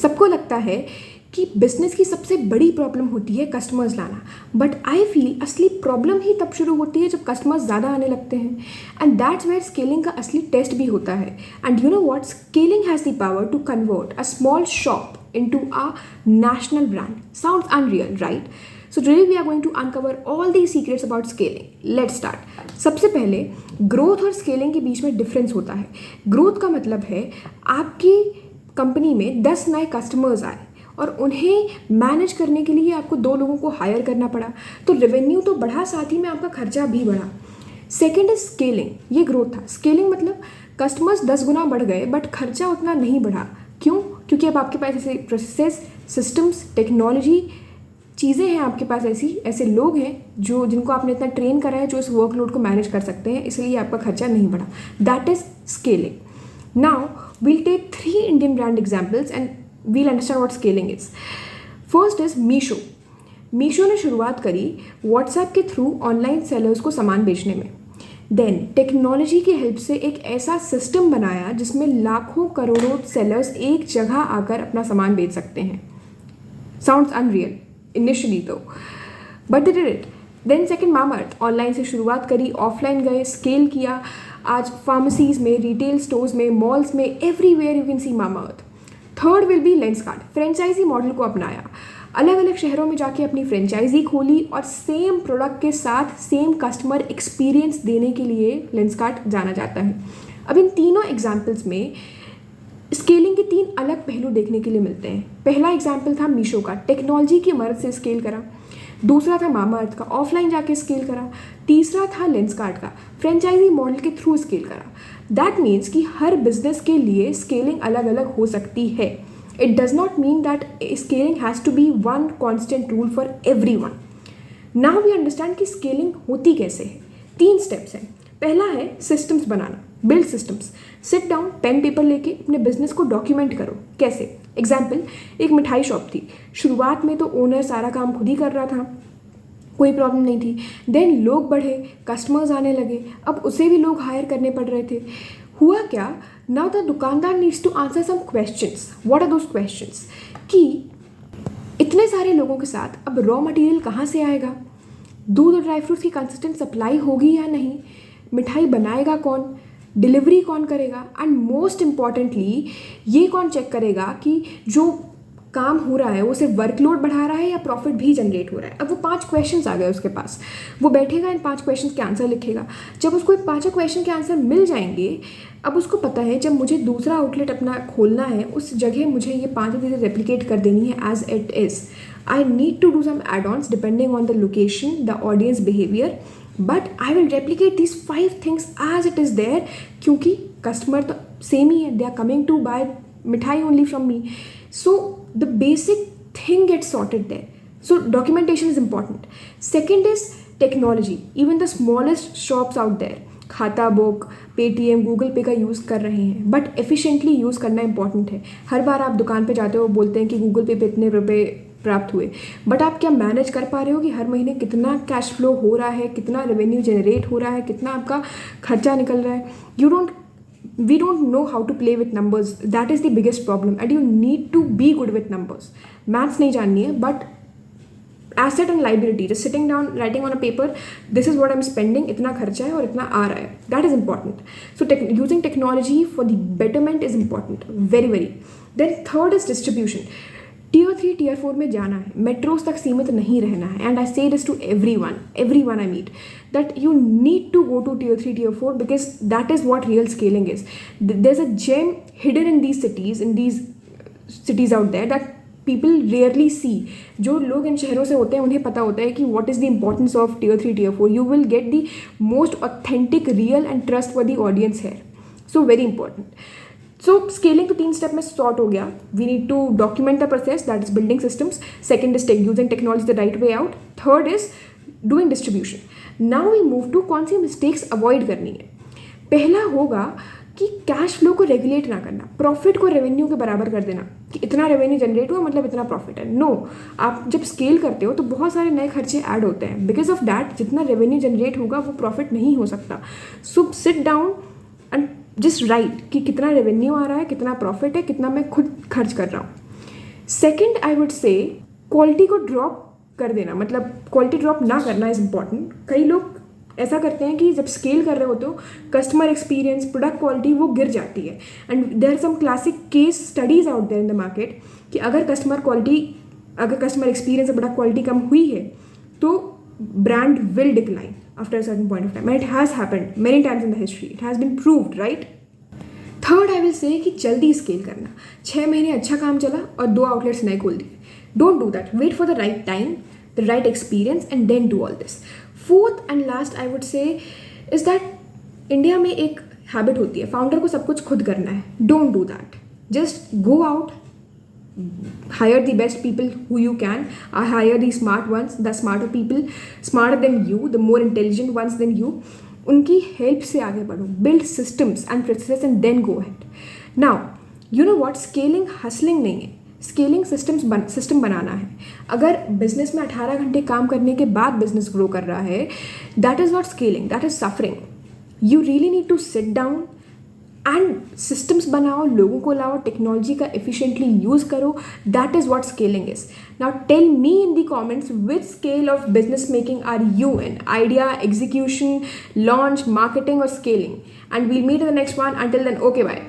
सबको लगता है कि बिजनेस की सबसे बड़ी प्रॉब्लम होती है कस्टमर्स लाना, बट आई फील असली प्रॉब्लम ही तब शुरू होती है जब कस्टमर्स ज़्यादा आने लगते हैं, एंड दैट्स वेयर स्केलिंग का असली टेस्ट भी होता है. And you know what, scaling has the power to convert a small shop into a national brand. Sounds unreal, right? So today we are going to uncover all these secrets about scaling. Let's start. सबसे पहले growth और scaling के बीच में difference होता है. Growth का मतलब है आपकी कंपनी में 10 नए कस्टमर्स आए और उन्हें मैनेज करने के लिए आपको 2 लोगों को हायर करना पड़ा, तो रेवेन्यू तो बढ़ा, साथ ही में आपका खर्चा भी बढ़ा. Second is scaling. ये ग्रोथ था. स्केलिंग मतलब कस्टमर्स 10 गुना बढ़ गए बट खर्चा उतना नहीं बढ़ा. क्यों? क्योंकि अब आपके पास ऐसे प्रोसेस, सिस्टम्स, टेक्नोलॉजी, चीज़ें हैं आपके पास, ऐसे लोग हैं जिनको आपने इतना ट्रेन करा है जो इस वर्कलोड को मैनेज कर सकते हैं, इसलिए आपका खर्चा नहीं बढ़ा. That is scaling. Now we'll take 3 Indian brand examples and we'll understand what scaling is. First is Meesho. Meesho ने शुरुआत करी व्हाट्सएप के थ्रू ऑनलाइन सेलर्स को सामान बेचने में. देन टेक्नोलॉजी की हेल्प से एक ऐसा सिस्टम बनाया जिसमें लाखों करोड़ों सेलर्स एक जगह आकर अपना सामान बेच सकते हैं. साउंड्स अनरियल इनिशियली तो, but they did it. Then second, Mamaearth. Online से शुरुआत करी, ऑफलाइन गए, स्केल किया. आज फार्मेसीज में, रिटेल स्टोर्स में, मॉल्स में, everywhere you can see Mamaearth. Third will be Lenskart. Franchisee model को अपनाया, अलग अलग शहरों में जाके अपनी फ्रेंचाइजी खोली और सेम प्रोडक्ट के साथ सेम कस्टमर एक्सपीरियंस देने के लिए लेंसकार्ट जाना जाता है. अब इन तीनों एग्जाम्पल्स में स्केलिंग के 3 अलग पहलू देखने के लिए मिलते हैं. पहला एग्जाम्पल था मीशो का, टेक्नोलॉजी की मदद से स्केल करा. दूसरा था मामाअर्थ का, ऑफलाइन जाके स्केल करा. तीसरा था लेंसकार्ट का, फ्रेंचाइजी मॉडल के थ्रू स्केल करा. दैट मीन्स कि हर बिजनेस के लिए स्केलिंग अलग अलग हो सकती है. It does not mean that scaling has to be one constant rule for everyone. Now we understand कि scaling होती कैसे है. 3 steps हैं. पहला है systems बनाना, build systems. Sit down, pen paper लेके अपने बिजनेस को डॉक्यूमेंट करो. कैसे? एग्जाम्पल, एक मिठाई शॉप थी. शुरुआत में तो ओनर सारा काम खुद ही कर रहा था, कोई प्रॉब्लम नहीं थी. देन लोग बढ़े, कस्टमर्स आने लगे, अब उसे भी लोग हायर करने पड़ रहे थे. हुआ क्या, नाउ द दुकानदार needs to answer some questions. What are those questions? कि इतने सारे लोगों के साथ अब रॉ मटेरियल कहाँ से आएगा, दूध और ड्राई फ्रूट्स की कंसिस्टेंट सप्लाई होगी या नहीं, मिठाई बनाएगा कौन, डिलीवरी कौन करेगा, एंड मोस्ट इम्पॉर्टेंटली ये कौन चेक करेगा कि जो काम हो रहा है वो सिर्फ वर्कलोड बढ़ा रहा है या प्रॉफिट भी जनरेट हो रहा है. अब वो 5 क्वेश्चंस आ गए उसके पास. वो बैठेगा, इन 5 क्वेश्चंस के आंसर लिखेगा. जब उसको 5 क्वेश्चन के आंसर मिल जाएंगे, अब उसको पता है जब मुझे दूसरा आउटलेट अपना खोलना है उस जगह मुझे ये 5 चीज़ें रेप्लिकेट कर देनी है as it is. I need to do some add-ons depending on the location, the audience behaviour, but I will replicate this 5 things as it is there, क्योंकि कस्टमर तो सेम ही है, they are coming to buy मिठाई only from me. So the basic thing gets sorted there. So documentation is important. Second is technology. Even the smallest shops out there, खाता book, Paytm, Google पे का use कर रहे हैं, but efficiently use करना important है. हर बार आप दुकान पे जाते हो, बोलते हैं कि गूगल पे इतने रुपए प्राप्त हुए, बट आप क्या मैनेज कर पा रहे हो कि हर महीने कितना कैश फ्लो हो रहा है, कितना रेवेन्यू जनरेट हो रहा है, कितना आपका खर्चा निकल रहा है. We don't know how to play with numbers. That is the biggest problem, and you need to be good with numbers. Maths नहीं जाननी है, but asset and liability, just sitting down, writing on a paper, this is what I'm spending, इतना खर्चा है और इतना आ रहा है. That is important. So using technology for the betterment is important, very very. Then third is distribution. Tier 3, Tier 4 में जाना है, मेट्रोज तक सीमित नहीं रहना है. And I say this to everyone I meet, that you need to go to Tier 3, Tier 4 because that is what real scaling is. There's a gem hidden in these cities out there that people rarely see. जो लोग इन शहरों से होते हैं उन्हें पता होता है कि what is the importance of Tier 3, Tier 4. You will get the most authentic, real and trustworthy audience here. So very important. So scaling to 3 step में sort हो गया. We need to document the process, that is building systems. Second is using technology the right way out. Third is doing distribution. Now we move to कौन सी mistakes avoid करनी है. पहला होगा कि cash flow को regulate ना करना, profit को रेवेन्यू के बराबर कर देना कि इतना रेवेन्यू जनरेट हुआ मतलब इतना प्रॉफिट है. नो, आप जब स्केल करते हो तो बहुत सारे नए खर्चे ऐड होते हैं. बिकॉज ऑफ दैट जितना रेवेन्यू जनरेट होगा वो प्रॉफिट नहीं हो सकता. So sit down and just right कि कितना रेवेन्यू आ रहा है, कितना प्रॉफिट है, कितना मैं खुद खर्च कर रहा हूँ. सेकेंड आई वुड से क्वालिटी को ड्रॉप कर देना, मतलब क्वालिटी ड्रॉप ना करना इज़ इम्पॉर्टेंट। कई लोग ऐसा करते हैं कि जब स्केल कर रहे हो तो कस्टमर एक्सपीरियंस, प्रोडक्ट क्वालिटी वो गिर जाती है। And there are some classic case studies out there in the market कि अगर कस्टमर एक्सपीरियंस और प्रोडक्ट क्वालिटी कम हुई है तो brand will decline after a certain point of time, and it has happened many times in the history, it has been proved, right. Third I will say कि जल्दी scale करना। 6 महीने अच्छा काम चला और 2 आउटलेट्स नए खोल दिए। Don't do that, wait for the right time, the right experience and then do all this. Fourth and last I would say is that India में एक हैबिट होती है, फाउंडर को सब कुछ खुद करना है। Don't do that, just go out, hire the best people who you can, hire the smart ones, the smarter people, smarter than you, the more intelligent ones than you, उनकी help से आगे बढ़ो, build systems and processes and then go ahead. Now you know what, scaling hustling नहीं है, scaling system बनाना है। अगर business में 18 घंटे काम करने के बाद बिजनेस ग्रो कर रहा है, that is not scaling, that is suffering. You really need to sit down and systems बनाओ, लोगों को लाओ, टेक्नोलॉजी का एफिशिएंटली यूज़ करो, that is what scaling is. Now tell me in the comments which scale of business making are you in, idea, execution, launch, marketing और scaling, and we'll meet in the next one. Until then, okay, bye.